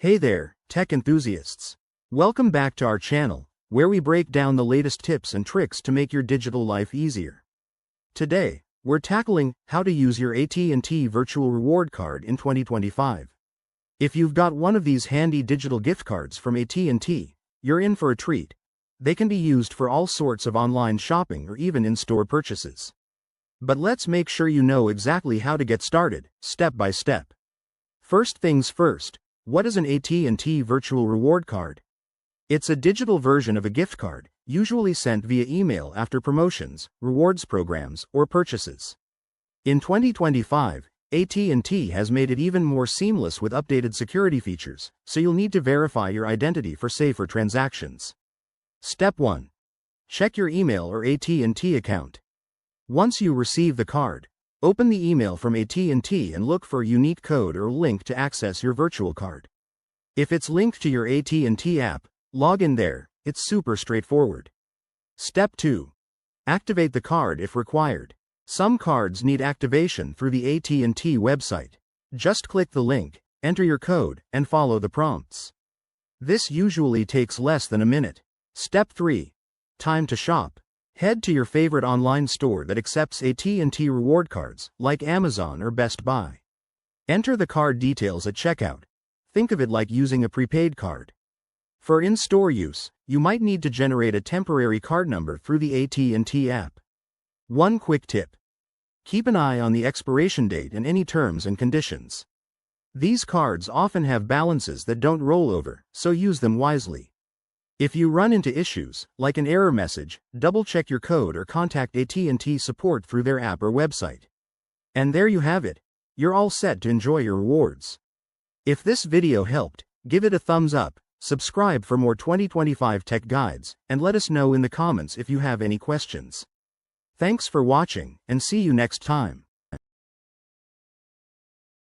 Hey there, tech enthusiasts. Welcome back to our channel, where we break down the latest tips and tricks to make your digital life easier. Today, we're tackling how to use your AT&T virtual reward card in 2025. If you've got one of these handy digital gift cards from AT&T, you're in for a treat. They can be used for all sorts of online shopping or even in-store purchases. But let's make sure you know exactly how to get started, step by step. First things first, what is an AT&T virtual reward card? It's a digital version of a gift card, usually sent via email after promotions, rewards programs, or purchases. In 2025, AT&T has made it even more seamless with updated security features, so you'll need to verify your identity for safer transactions. Step 1. Check your email or AT&T account. Once you receive the card, open the email from AT&T and look for a unique code or link to access your virtual card. If it's linked to your AT&T app, log in there. It's super straightforward. Step 2. Activate the card if required. Some cards need activation through the AT&T website. Just click the link, enter your code, and follow the prompts. This usually takes less than a minute. Step 3. Time to shop. Head to your favorite online store that accepts AT&T reward cards, like Amazon or Best Buy. Enter the card details at checkout. Think of it like using a prepaid card. For in-store use, you might need to generate a temporary card number through the AT&T app. One quick tip. Keep an eye on the expiration date and any terms and conditions. These cards often have balances that don't roll over, so use them wisely. If you run into issues, like an error message, double-check your code or contact AT&T support through their app or website. And there you have it. You're all set to enjoy your rewards. If this video helped, give it a thumbs up, subscribe for more 2025 tech guides, and let us know in the comments if you have any questions. Thanks for watching, and see you next time.